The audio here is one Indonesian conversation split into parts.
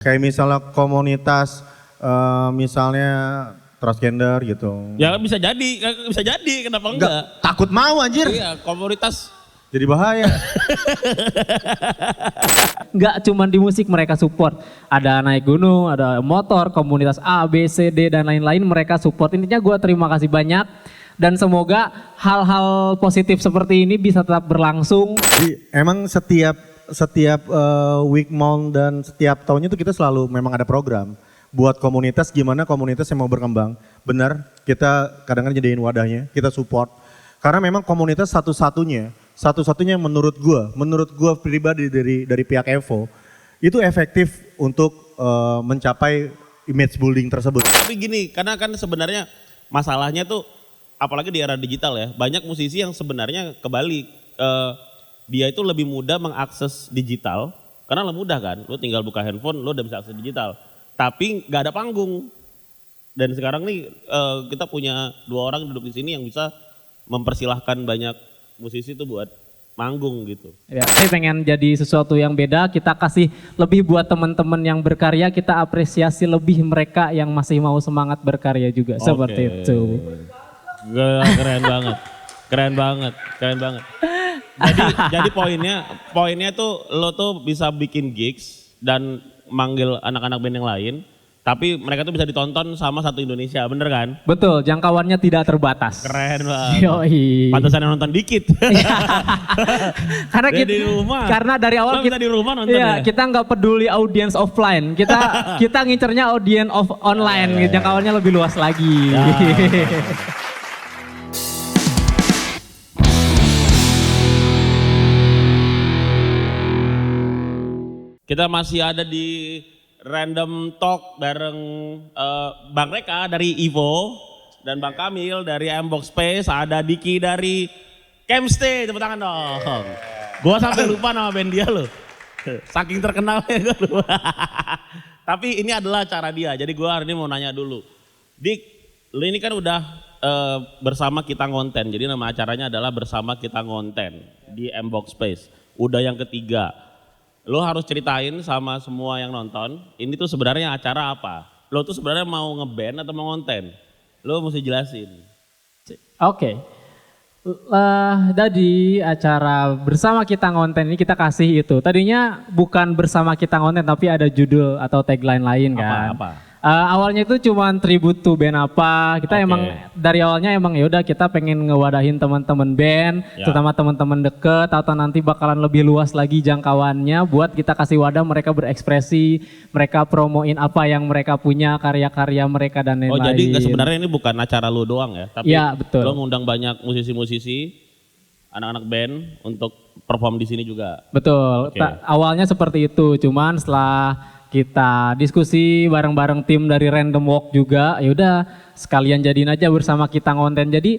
Kayak misalnya komunitas, misalnya transgender gitu. Ya bisa jadi, kenapa enggak? Takut mau anjir, Iya, komunitas. jadi bahaya. Nggak cuma di musik mereka support, ada naik gunung, ada motor, komunitas A, B, C, D dan lain-lain mereka support. Intinya gue terima kasih banyak dan semoga hal-hal positif seperti ini bisa tetap berlangsung. Emang setiap week month dan setiap tahunnya tuh kita selalu memang ada program buat komunitas, gimana komunitas yang mau berkembang. Benar, kita kadang-kadang jadiin wadahnya, kita support. Karena memang komunitas satu-satunya menurut gua pribadi dari pihak Evo itu efektif untuk mencapai image building tersebut. Tapi gini, karena kan sebenarnya masalahnya tuh apalagi di era digital ya, banyak musisi yang sebenarnya kebalik. Dia itu lebih mudah mengakses digital, karena lebih mudah kan, lu tinggal buka handphone, lu udah bisa akses digital. Tapi nggak ada panggung. Dan sekarang nih kita punya 2 orang duduk di sini yang bisa mempersilahkan banyak musisi itu buat manggung gitu. Ya, saya pengen jadi sesuatu yang beda, kita kasih lebih buat teman-teman yang berkarya, kita apresiasi lebih mereka yang masih mau semangat berkarya juga. Seperti itu. Keren banget. Jadi poinnya tuh lo tuh bisa bikin gigs dan manggil anak-anak band yang lain, tapi mereka tuh bisa ditonton sama satu Indonesia, bener kan? Betul, jangkauannya tidak terbatas. Keren banget. Yoi. Pantesan yang nonton dikit. Karena kita, di rumah. karena dari awal kita di rumah nonton ya. Kita nggak peduli audiens offline, kita ngincernya audiens online, jangkauannya lebih luas lagi. Kita masih ada di Random Talk bareng Bang Reka dari Evo dan Bang Kamil dari Mbox Space, ada Diki dari Kemstay, tepuk tangan dong. Gua sampai lupa nama band dia loh. Saking terkenalnya gue lupa. Tapi ini adalah acara dia, jadi gua hari ini mau nanya dulu. Dik, lu ini kan udah bersama kita ngonten, jadi nama acaranya adalah bersama kita ngonten di Mbox Space. Udah yang ketiga. Lo harus ceritain sama semua yang nonton, ini tuh sebenarnya acara apa? Lo tuh sebenarnya mau ngeband atau mau ngonten? Lo mesti jelasin. Oke. Jadi acara bersama kita ngonten ini kita kasih itu. Tadinya bukan bersama kita ngonten tapi ada judul atau tagline lain kan. Apa? Awalnya itu cuma tribute to band apa. Kita emang dari awalnya emang yaudah kita pengen ngewadahin teman-teman band, terutama teman-teman deket atau nanti bakalan lebih luas lagi jangkauannya buat kita kasih wadah mereka berekspresi, mereka promoin apa yang mereka punya, karya-karya mereka dan lain-lain. Oh jadi sebenarnya ini bukan acara lo doang ya, tapi betul. Lo ngundang banyak musisi-musisi, anak-anak band untuk perform di sini juga. Betul. Awalnya seperti itu, cuman setelah kita diskusi bareng-bareng tim dari Random Walk juga, ya udah sekalian jadiin aja bersama kita ngonten. Jadi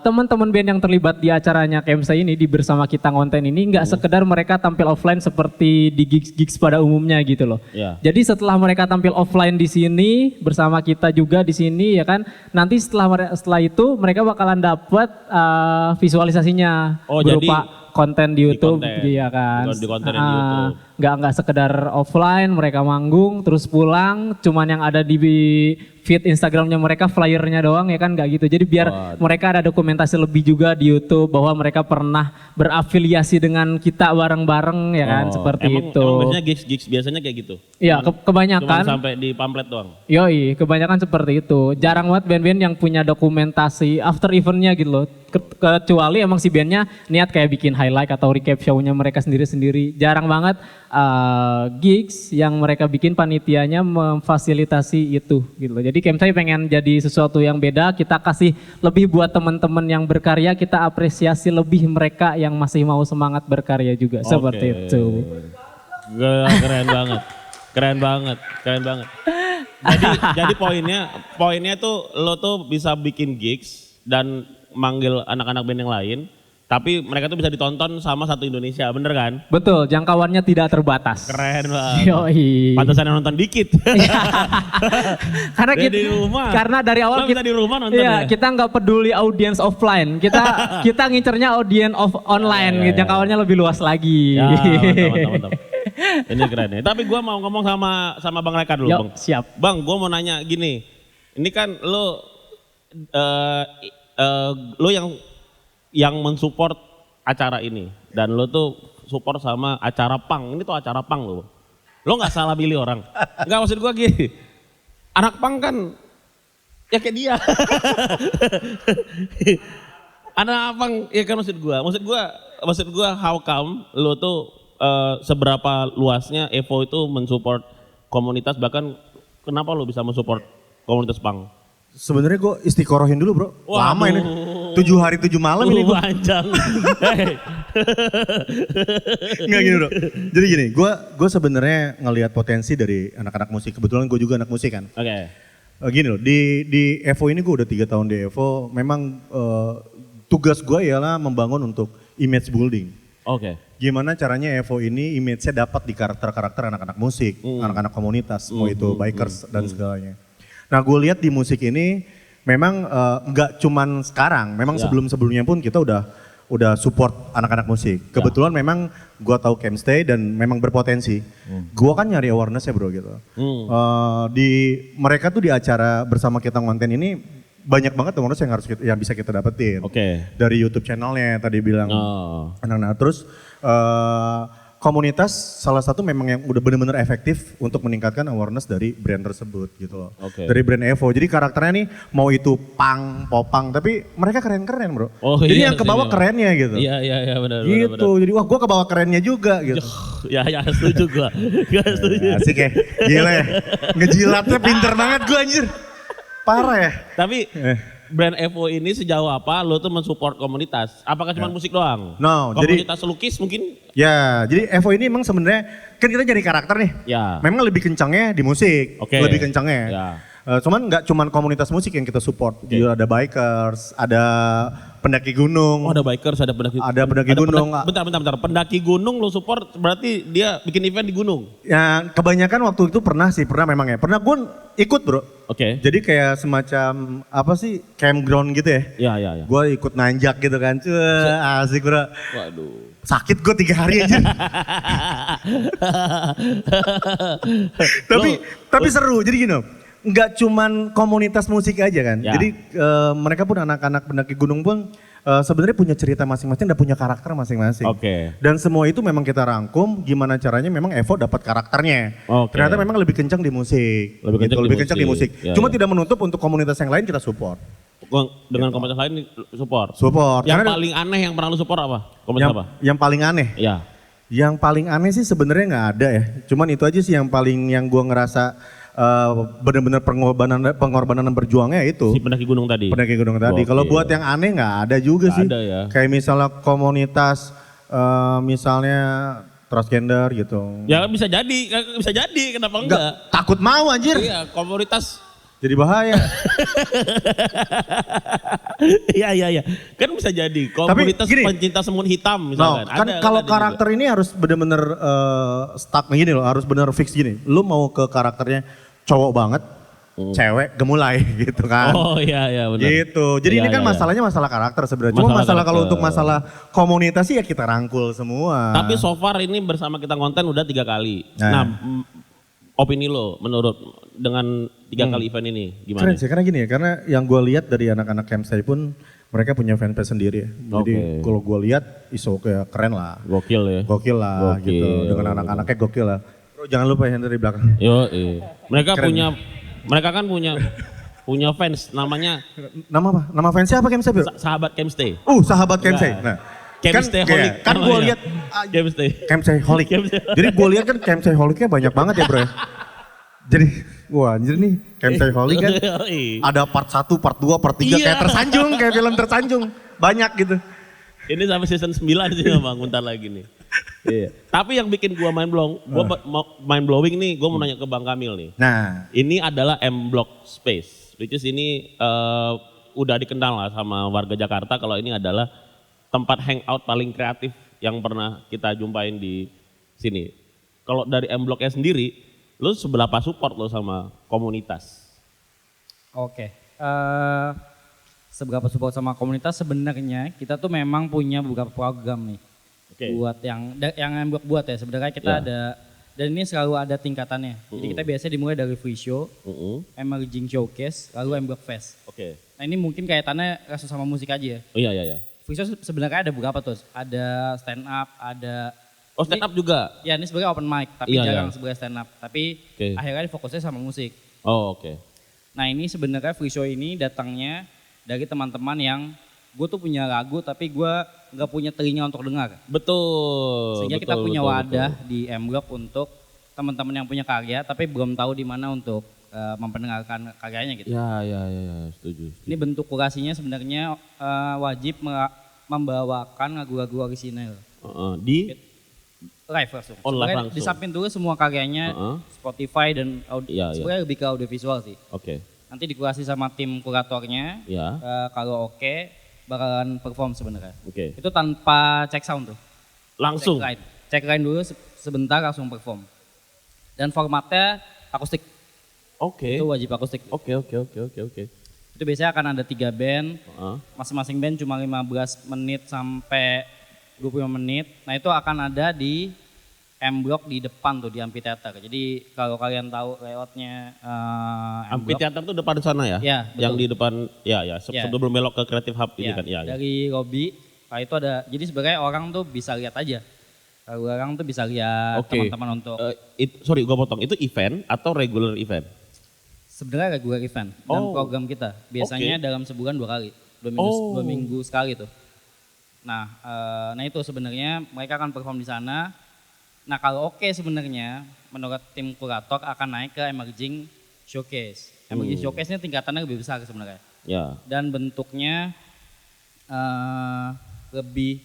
teman-teman band yang terlibat di acaranya Kemstay ini di bersama kita ngonten ini nggak sekedar mereka tampil offline seperti di gigs pada umumnya gitu loh. Jadi setelah mereka tampil offline di sini bersama kita juga di sini ya kan, nanti setelah itu mereka bakalan dapat visualisasinya berupa konten di YouTube, iya kan. Di konten di YouTube. Nggak sekedar offline, mereka manggung terus pulang, cuman yang ada di feed Instagramnya mereka flyernya doang ya kan, nggak gitu. Jadi biar mereka ada dokumentasi lebih juga di YouTube bahwa mereka pernah berafiliasi dengan kita bareng-bareng ya kan, seperti itu. Emang biasanya gigs biasanya kayak gitu? Iya, kebanyakan. Cuman sampai di pamflet doang? Yoi, kebanyakan seperti itu. Jarang banget band-band yang punya dokumentasi after eventnya gitu loh. Kecuali emang si bandnya niat kayak bikin highlight atau recap show-nya mereka sendiri-sendiri. Jarang banget gigs yang mereka bikin panitianya memfasilitasi itu gitu loh. Jadi Kemstay pengen jadi sesuatu yang beda, kita kasih lebih buat teman-teman yang berkarya, kita apresiasi lebih mereka yang masih mau semangat berkarya juga. Seperti itu. Keren banget. Jadi poinnya tuh lo tuh bisa bikin gigs dan manggil anak-anak band yang lain, tapi mereka tuh bisa ditonton sama satu Indonesia, bener kan? Betul, jangkauannya tidak terbatas. Keren banget. Yoi. Pantesan yang nonton dikit. Karena di rumah. Karena dari awal kita di rumah nonton ya. Kita nggak peduli audiens offline, kita ngincernya audiens online, jangkauannya lebih luas lagi. Ya, mantap. Ini keren ya. Tapi gua mau ngomong sama Bang Reka dulu, Yuk, Bang. siap. Bang, gua mau nanya gini. Ini kan lo yang mensupport acara ini dan lo tuh support sama acara pang. Ini tuh acara pang lo. Lo nggak salah pilih orang. Enggak, maksud gua gini. Anak pang kan ya kayak dia. Anak pang ya kan maksud gua how come lo tuh seberapa luasnya Evo itu mensupport komunitas, bahkan kenapa lo bisa mensupport komunitas pang? Sebenarnya gue istiqorohin dulu bro. Waduh. Lama ini. 7 hari 7 malam ini gue. Panjang. Nggak gini bro. Jadi gini, gue sebenarnya ngelihat potensi dari anak-anak musik. Kebetulan gue juga anak musik kan. Oke. Gini loh, di Evo ini gue udah 3 tahun di Evo. Memang tugas gue ialah membangun untuk image building. Oke. Gimana caranya Evo ini image-nya dapat di karakter-karakter anak-anak musik, anak-anak komunitas, mau itu bikers dan segalanya. Nah gue lihat di musik ini memang nggak cuman sekarang, memang Ya. sebelum-sebelumnya pun kita udah support anak-anak musik. Kebetulan memang gue tahu Camstay dan memang berpotensi. Gue kan nyari awareness ya bro gitu. Mereka tuh di acara bersama kita konten ini banyak banget awareness yang bisa kita dapetin. Oke. Dari YouTube channelnya tadi bilang. Oh. Nah terus komunitas salah satu memang yang udah benar-benar efektif untuk meningkatkan awareness dari brand tersebut gitu loh. Oke. Dari brand Evo. Jadi karakternya nih mau itu punk, popang, tapi mereka keren-keren bro. Oh, jadi iya yang kebawa sih, kerennya gitu. Iya benar. Gitu. Jadi wah gue kebawa kerennya juga gitu. Ya setuju gua. Gak setuju. Asik ya. Gila ya. Ngejilatnya pinter banget gue anjir. Parah ya. Tapi brand Evo ini sejauh apa lo tuh mensupport komunitas? Apakah cuma musik doang? No, jadi- komunitas lukis mungkin? Ya, jadi Evo ini emang sebenarnya kan kita jadi karakter nih. Ya. Memang lebih kencangnya di musik, Oke. lebih kencangnya. Ya. Cuman nggak cuman komunitas musik yang kita support, juga ada bikers, ada pendaki gunung. Oh ada bikers, ada pendaki. Ada pendaki gunung. Bentar. Pendaki gunung lo support berarti dia bikin event di gunung? Ya kebanyakan waktu itu pernah memang ya. Pernah gue ikut bro. Oke. Jadi kayak semacam apa sih campground gitu ya. Ya. Gue ikut nanjak gitu kan. Asik bro. Waduh. Sakit gue 3 hari aja. tapi seru. Jadi gini, nggak cuman komunitas musik aja kan. Ya. Jadi mereka pun anak-anak pendaki gunung pun sebenarnya punya cerita masing-masing dan punya karakter masing-masing. Oke. Dan semua itu memang kita rangkum gimana caranya memang Evo dapat karakternya. Oke. Ternyata memang lebih kencang di musik. Lebih kencang di musik. Ya, Cuma ya. tidak menutup untuk komunitas yang lain kita support. Dengan komunitas lain support. Support. Yang Karena paling aneh yang pernah lu support apa? Komunitas apa? yang paling aneh. Ya. Yang paling aneh sih sebenarnya nggak ada ya. Cuman itu aja sih yang gua ngerasa benar-benar pengorbanan dan berjuangnya itu. Si pendaki gunung tadi. Pendaki gunung tadi. Gokil. Kalau buat yang aneh nggak ada juga Nggak sih. ada ya. Kayak misalnya komunitas misalnya transgender gitu. Ya bisa jadi, kenapa enggak? Takut mau anjir. Iya, komunitas. Jadi bahaya. Iya. Kan bisa jadi komunitas gini. pencinta semut hitam No, misalkan. kan kalau karakter ini harus benar-benar stuck gini loh, harus benar fix gini. Lu mau ke karakternya cowok banget, cewek gemulai gitu kan. Oh iya benar. Gitu. Jadi Iya, ini kan iya. masalahnya masalah karakter sebenarnya. Cuma Masalah masalah kalau karakter. untuk masalah komunitas sih ya kita rangkul semua. Tapi so far ini bersama kita konten udah 3 kali. Nah. Nah, opini lo menurut dengan 3 kali event ini gimana? Keren sih, karena gini ya, karena yang gue lihat dari anak-anak Camstay pun mereka punya fanbase sendiri ya. Jadi Oke. kalau gue lihat iso kayak keren lah. Gokil ya. Gokil lah Gokil. gitu. Dengan anak-anaknya gokil lah. Bro, jangan lupa yang dari belakang. Yo, mereka Keren. kan punya fans namanya Nama apa? Nama fansnya apa Camstay bro? sahabat Camstay. Sahabat Camstay. Nah, Camstay kan, Holic. kan gue lihat Camstay. Camstay Holic. Camstay. Jadi gue lihat kan Camstay Holicnya banyak banget ya bro ya. Jadi wah anjir nih Camstay Holic kan ada part 1, part 2, part 3 Iya. kayak tersanjung, kayak film tersanjung. Banyak gitu. Ini sampai season 9 sih Bang, bentar lagi nih. Iya. Tapi yang bikin gua mind blowing nih, gua mau nanya ke Bang Kamil nih. Nah, Ini adalah M Block Space, which is ini udah dikenal lah sama warga Jakarta kalau ini adalah tempat hangout paling kreatif yang pernah kita jumpain di sini. Kalau dari M Block-nya sendiri, lu seberapa support lo sama komunitas? Oke, seberapa support sama komunitas sebenarnya kita tuh memang punya beberapa program nih. Oke. Buat yang M Block buat ya, sebenarnya kita Ya. ada Dan ini selalu ada tingkatannya. Jadi kita biasanya dimulai dari free show, emerging showcase, lalu M Block Fest. Oke. Nah ini mungkin kaitannya langsung sama musik aja ya. Oh iya iya iya. Free show sebenarnya ada beberapa tuh. Ada stand up, ada... Oh stand up juga? Ya ini sebenarnya open mic, tapi Iya, jarang iya. sebagai stand up. Tapi Oke. akhirnya fokusnya sama musik. Oh oke. Nah ini sebenarnya free show ini datangnya dari teman-teman yang gue tuh punya lagu tapi gue nggak punya telinga untuk dengar. Betul. Sehingga kita betul, punya betul, wadah betul. di M-Block untuk teman-teman yang punya karya tapi belum tahu di mana untuk memperdengarkan karyanya gitu. Ya ya ya, ya. Setuju. Ini bentuk kurasinya sebenarnya wajib membawakan lagu-lagu orisinal. Di Live langsung. Oh, live Sebenarnya langsung. disamping dulu semua karyanya Spotify dan Iya, iya. sebenarnya lebih ke audiovisual sih. Oke. Nanti dikurasi sama tim kuratornya. Ya. Kalau oke bakalan perform sebenarnya. Oke. Itu tanpa cek sound tuh. Langsung. Cek line dulu sebentar langsung perform. Dan formatnya akustik. Oke. Itu wajib akustik. Oke. Itu biasanya akan ada 3 band. Heeh. Masing-masing band cuma 15 menit sampai 25 menit. Nah itu akan ada di M-Block di depan tuh di amphitheater. Jadi kalau kalian tahu layoutnya M-Block. Amphitheater tuh depan sana ya? Ya, betul. Yang di depan, ya Ya. sebelum belok ke Creative Hub ini Ya, kan? Ya, ya. dari lobby, nah itu ada, jadi sebenarnya orang tuh bisa lihat aja. Kalau orang tuh bisa lihat Oke. teman-teman untuk, Sorry gue potong, itu event atau regular event? sebenarnya regular event dan Oh. program kita. Biasanya dalam sebulan 2 kali, 2 minggu sekali tuh. Nah, itu sebenarnya mereka akan perform di sana. Nah kalau oke sebenarnya menurut tim kurator akan naik ke emerging showcase. Emerging showcase ini tingkatannya lebih besar sebenarnya. Ya. Dan bentuknya lebih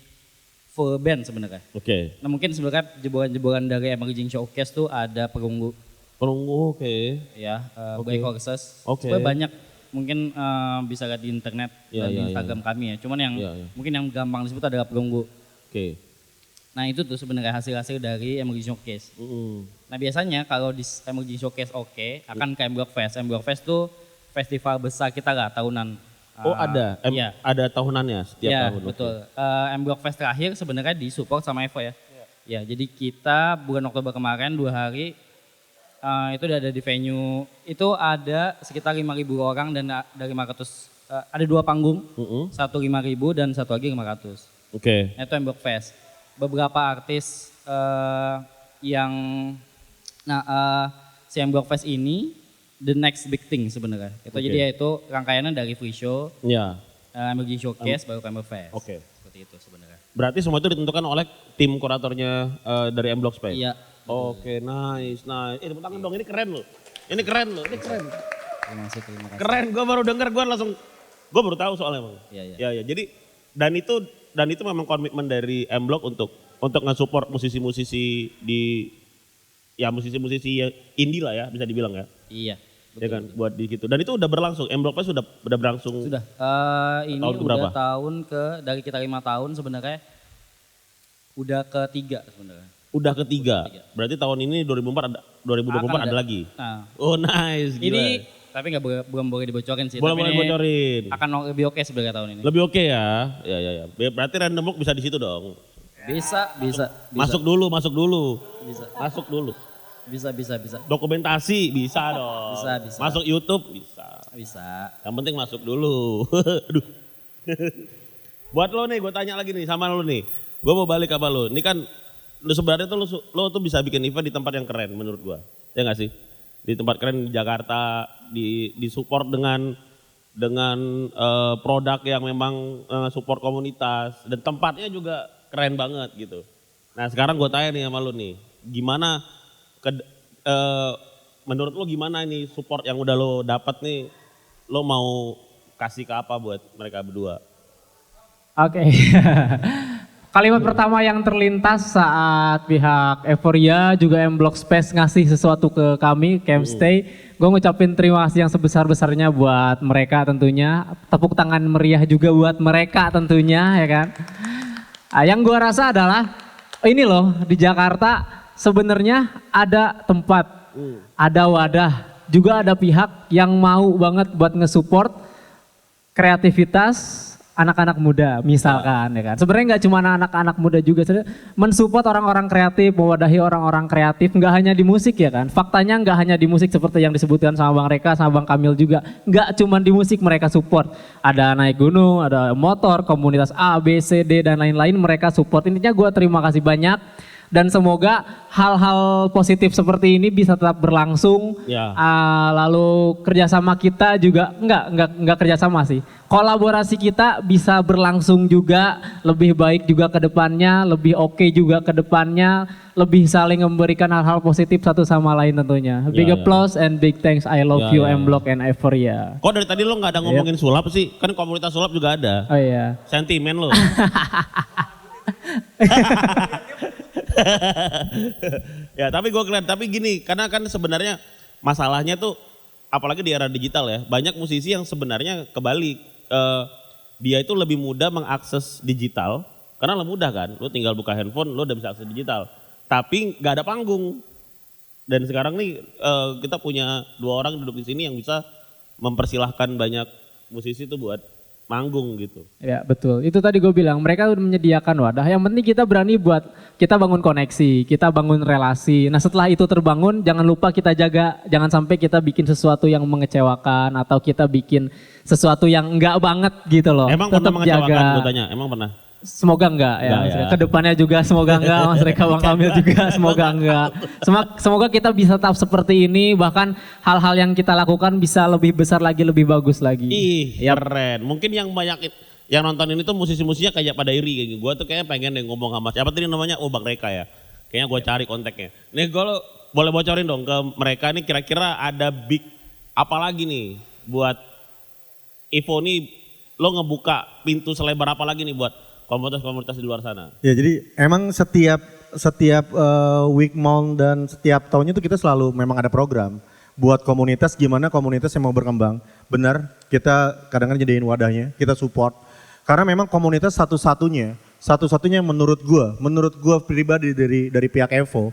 full band sebenarnya. Oke. Nah mungkin sebenarnya jebolan-jebolan dari emerging showcase tuh ada perunggu Perunggu, oke. ya, Oke. Black Horses. Oke. Sebenarnya banyak mungkin bisa lihat di internet Ya, dan di ya, Instagram kami ya. Cuman yang Ya, ya. mungkin yang gampang disebut adalah perunggu. Oke. Nah itu tuh sebenarnya hasil-hasil dari emerging showcase. Nah biasanya kalau di emerging showcase akan ke M-Block Fest. M-Block Fest tuh festival besar kita lah tahunan. Oh ada? Iya. Ada tahunannya setiap Ya, tahun? oke. betul. M-Block Fest terakhir sebenarnya disupport sama Evo ya. Ya, jadi kita bulan Oktober kemarin 2 hari itu udah ada di venue. Itu ada sekitar 5.000 orang dan dari 500 ada 2 panggung. Satu 5.000 dan satu lagi 500. Oke. Nah, itu M-Block Fest. Beberapa artis yang si M-Block Fest ini the next big thing sebenarnya. Itu Oke. jadi itu rangkaiannya dari free show, Ya. emerging showcase baru ke M-Block Fest. Oke. Seperti itu sebenarnya. Berarti semua itu ditentukan oleh tim kuratornya dari M-Block Space? Iya. Oke, nice. Tepuk tangan dong, ini keren loh. Ini keren loh, ini keren. Terima kasih. Keren, gue baru denger, gue baru tahu soalnya bang. Iya, iya. Ya, jadi dan itu memang komitmen dari M-Block untuk nge-support musisi-musisi musisi-musisi indie lah ya, bisa dibilang ya. Iya. Ya kan, buat di situ. Dan itu udah berlangsung, M-Block Fest sudah berlangsung. Sudah. Ini Tahun udah keberapa? dari kita 5 tahun sebenarnya udah ketiga sebenarnya. Udah ketiga. Berarti tahun ini 2024 Akan ada lagi. Nah, Oh nice, gila. ini tapi belum boleh dibocorin sih. boleh tapi boleh ini bocorin. Akan lebih oke sebenarnya tahun ini. Lebih oke ya. Ya. Berarti Random Walk bisa di situ dong. Bisa. Masuk dulu. Bisa. Masuk dulu. Bisa. Dokumentasi bisa dong. Bisa. Masuk YouTube bisa. Yang penting masuk dulu. Aduh. Buat lo nih, gue tanya lagi nih sama lo nih. Gue mau balik apa lo? Ini kan lo sebenarnya tuh lo tuh bisa bikin event di tempat yang keren menurut gue. Ya nggak sih? Di tempat keren di Jakarta, di support dengan produk yang memang support komunitas dan tempatnya juga keren banget gitu. Nah sekarang gue tanya nih sama lo nih, gimana menurut lo gimana ini support yang udah lo dapat nih, lo mau kasih ke apa buat mereka berdua? Oke. Kalimat pertama yang terlintas saat pihak Euphoria juga M-Block Space ngasih sesuatu ke kami, Campstay. Gue ngucapin terima kasih yang sebesar-besarnya buat mereka tentunya. Tepuk tangan meriah juga buat mereka tentunya ya kan. Yang gue rasa adalah ini loh di Jakarta sebenarnya ada tempat, ada wadah, juga ada pihak yang mau banget buat nge-support kreativitas anak-anak muda misalkan ya kan. Sebenarnya nggak cuma anak-anak muda juga, mensupport orang-orang kreatif, mewadahi orang-orang kreatif, nggak hanya di musik ya kan. Faktanya nggak hanya di musik seperti yang disebutkan sama Bang Reka, sama Bang Kamil juga. Nggak cuma di musik mereka support. Ada naik gunung, ada motor, komunitas A, B, C, D dan lain-lain mereka support. Intinya gue terima kasih banyak. Dan semoga hal-hal positif seperti ini bisa tetap berlangsung. Ya. Lalu kerjasama kita juga enggak kerjasama sih. Kolaborasi kita bisa berlangsung juga lebih baik juga ke depannya, lebih oke juga ke depannya, lebih saling memberikan hal-hal positif satu sama lain tentunya. Big applause and big thanks. I love you M Block and Euphoria. Kok dari tadi lo nggak ada ngomongin sulap sih? Kan komunitas sulap juga ada. Oh iya. Sentimen lo. Ya tapi gue kelihat, tapi gini, karena kan sebenarnya masalahnya tuh apalagi di era digital ya, banyak musisi yang sebenarnya kebalik, dia itu lebih mudah mengakses digital karena lebih mudah kan, lo tinggal buka handphone lo udah bisa akses digital, tapi nggak ada panggung. Dan sekarang nih kita punya 2 orang duduk di sini yang bisa mempersilahkan banyak musisi tuh buat manggung gitu. Ya betul, itu tadi gue bilang mereka udah menyediakan wadah, yang penting kita berani buat kita bangun koneksi, kita bangun relasi. Nah setelah itu terbangun jangan lupa kita jaga, jangan sampai kita bikin sesuatu yang mengecewakan atau kita bikin sesuatu yang enggak banget gitu loh. Emang tetap pernah mengecewakan jaga. gue tanya, emang pernah? Semoga enggak ya. Kedepannya juga semoga enggak, Mas Reka, Bang Kamil juga semoga enggak. Semoga kita bisa tetap seperti ini, bahkan hal-hal yang kita lakukan bisa lebih besar lagi, lebih bagus lagi. Ih keren, mungkin yang banyak yang nonton ini tuh musisi-musisinya kayak pada iri kayak gitu. Gue tuh kayaknya pengen deh ngomong sama siapa tadi namanya, Bang Reka ya. Kayaknya gue cari kontaknya. Nih gue boleh bocorin dong ke mereka nih kira-kira ada big apa lagi nih buat Evo nih, lo ngebuka pintu selebar apa lagi nih buat komunitas-komunitas di luar sana. Ya jadi emang setiap Weekmong dan setiap tahunnya itu kita selalu memang ada program buat komunitas, gimana komunitas yang mau berkembang. Benar, kita kadang-kadang jadiin wadahnya, kita support. Karena memang komunitas satu-satunya yang menurut gua pribadi dari pihak Evo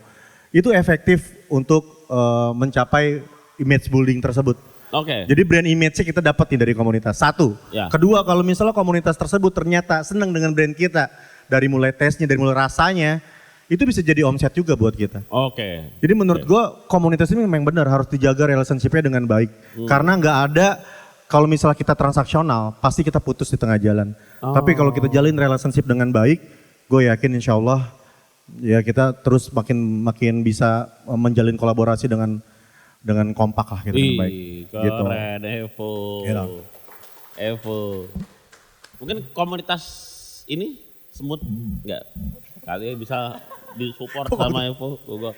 itu efektif untuk mencapai image building tersebut. Oke. Jadi brand image-nya kita dapat nih dari komunitas. Satu. Ya. Kedua, kalau misalnya komunitas tersebut ternyata senang dengan brand kita, dari mulai tesnya, dari mulai rasanya, itu bisa jadi omset juga buat kita. Oke. Jadi menurut gua komunitas ini memang benar harus dijaga relationship-nya dengan baik. Karena nggak ada, kalau misalnya kita transaksional, pasti kita putus di tengah jalan. Tapi kalau kita jalin relationship dengan baik, gue yakin insya Allah ya kita terus makin bisa menjalin kolaborasi dengan kompak lah gitu, dengan baik. Gitu. Keren Evo. Gila. Evo. Mungkin komunitas ini semut enggak? Kali bisa disupport sama Evo. Gue.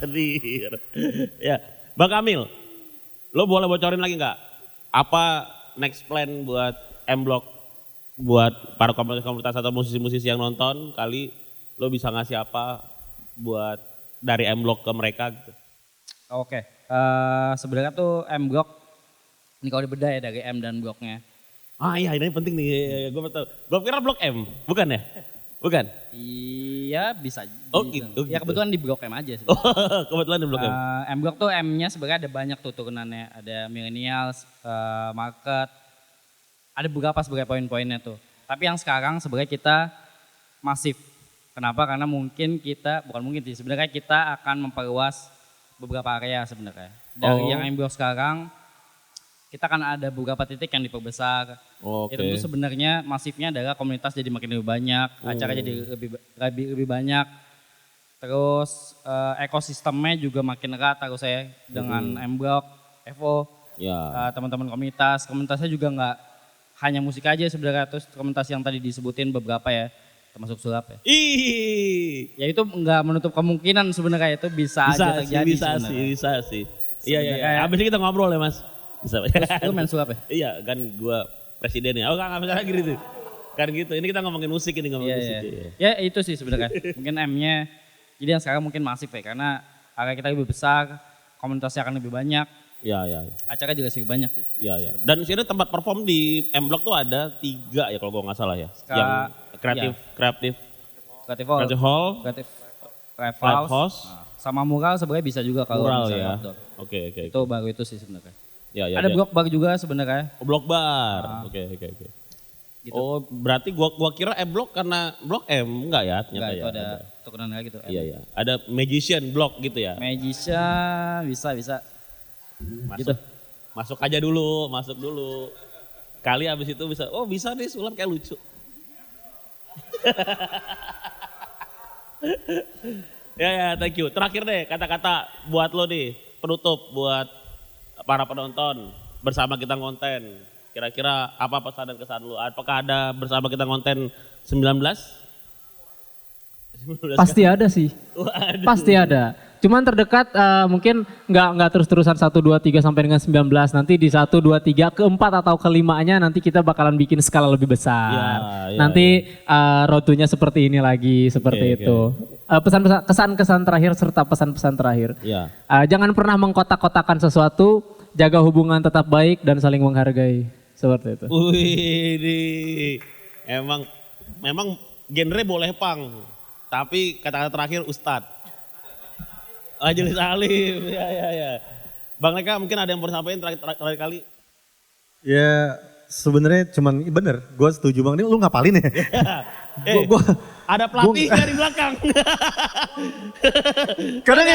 Sedih. Ya, Bang Kamil, lo boleh bocorin lagi nggak? Apa next plan buat M Block, buat para komunitas atau musisi-musisi yang nonton, kali lo bisa ngasih apa buat dari M Block ke mereka gitu? Oke, sebenarnya tuh M Block, ini kalau dibedah ya dari M dan Blocknya. Ah iya ini penting nih, gue betul. Gue kira Blok M, bukan ya? Bukan? Iya bisa. Oh gitu. Ya kebetulan di Blok M aja sih. Oh kebetulan di Blok M. M Block tuh M-nya sebenarnya ada banyak tuh turunannya. Ada millennials, market, ada beberapa sebagai poin-poinnya tuh. Tapi yang sekarang sebenarnya kita masif. Kenapa? Karena sebenarnya kita akan memperluas beberapa area sebenarnya. Dari yang M Block sekarang, kita akan ada beberapa titik yang diperbesar. Oke. Itu tuh sebenarnya masifnya adalah komunitas jadi makin lebih banyak, acara jadi lebih banyak. Terus ekosistemnya juga makin erat harus saya dengan M Block, Evo, Ya. teman-teman komunitasnya juga nggak hanya musik aja sebenarnya, terus komunitas yang tadi disebutin beberapa ya, termasuk sulap ya. Ih. Ya itu nggak menutup kemungkinan sebenarnya itu bisa aja terjadi sebenarnya. Bisa sih. Iya. Sebenarnya- Abis ini kita ngobrol ya Mas. Bisa. Lu main sulap ya? Iya kan gua presidennya. Oh nggak bisa gitu. Kan gitu. Ini kita ngomongin musik ini ngomongin Iya, musik. iya. Iya. Ya itu sih sebenarnya. Mungkin M-nya, jadi yang sekarang mungkin masif ya, karena area kita lebih besar, komunitasnya akan lebih banyak, Iya. acara juga lebih banyak tuh. Iya. Dan di sini tempat perform di M Block tuh ada 3 ya kalau gua nggak salah ya. Yang kreatif Creative Hall, Creative Live Live House, House. sama mural sebenarnya bisa juga kalau Mural misalnya ya. outdoor. Oke. Itu baru itu sih sebenarnya. Ya, ya, Ada ya. blog bar juga sebenarnya. Oh, blog bar. Oke. Gitu. Oh, berarti gua kira blog karena blog M enggak ya? Ternyata Enggak, itu ya. ada tukeran lagi gitu. Iya, iya. Ada magician blog gitu ya. Magician bisa. Masuk. Masuk aja dulu, masuk dulu. Kali abis itu bisa nih sulap kayak lucu. Ya, thank you. Terakhir deh kata-kata buat lo nih, penutup buat para penonton bersama kita ngonten. Kira-kira apa pesan dan kesan lo? Apakah ada bersama kita ngonten 19? 19 Pasti ada sih. Waduh. Pasti ada. Cuman terdekat mungkin nggak terus-terusan 1, 2, 3 sampai dengan 19. Nanti di 1, 2, 3 keempat atau kelimanya nanti kita bakalan bikin skala lebih besar. Ya, Nanti rotunya seperti ini lagi, seperti Oke, itu. Pesan-pesan, kesan-kesan terakhir serta pesan-pesan terakhir. Ya. Jangan pernah mengkotak-kotakan sesuatu, jaga hubungan tetap baik dan saling menghargai. Seperti itu. Wih, memang genre boleh pang, tapi kata-kata terakhir Ustadz. Majelis Alim, ya. Bang Neka mungkin ada yang mau sampaikan terakhir kali. Ya sebenarnya cuman bener, gue setuju Bang. Ini lu ngapalin ya? Ada pelatih dari belakang. Kadang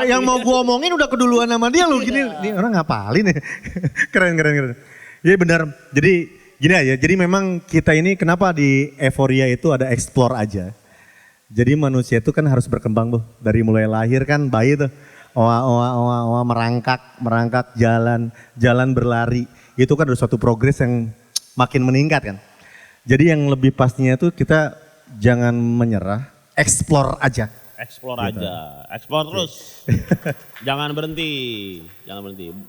yang mau gua omongin udah keduluan sama dia lu gini, ini orang ngapalin ya. keren. Iya benar. Jadi gini aja. Jadi memang kita ini kenapa di Euforia itu ada explore aja. Jadi manusia itu kan harus berkembang tuh. Dari mulai lahir kan bayi tuh. Oa merangkak jalan berlari. Itu kan ada suatu progres yang makin meningkat kan. Jadi yang lebih pastinya itu kita jangan menyerah, explore aja. Explore aja, explore terus. Jangan berhenti.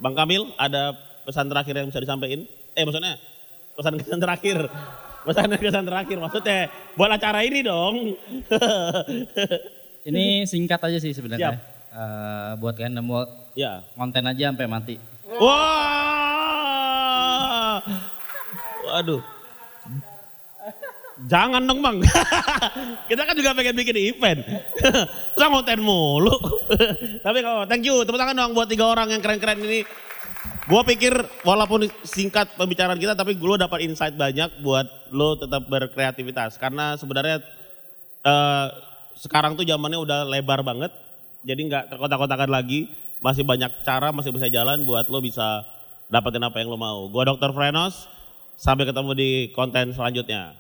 Bang Kamil ada pesan terakhir yang bisa disampaikan? Maksudnya pesan terakhir. Pesan terakhir maksudnya buat acara ini dong. Ini singkat aja sih sebenarnya. Siap. Buat random walk, Ya. konten aja sampai mati. Wah. Waduh. Jangan dong Bang. Kita kan juga pengen bikin event. Kita konten mulu. Tapi kalau thank you, tepuk tangan dong buat 3 orang yang keren-keren ini. Gue pikir walaupun singkat pembicaraan kita tapi gue dapat insight banyak buat lo tetap berkreativitas. Karena sebenarnya sekarang tuh zamannya udah lebar banget. Jadi nggak terkotak-kotakan lagi. Masih banyak cara, masih bisa jalan buat lo bisa dapetin apa yang lo mau. Gue Dr. Frenos, sampai ketemu di konten selanjutnya.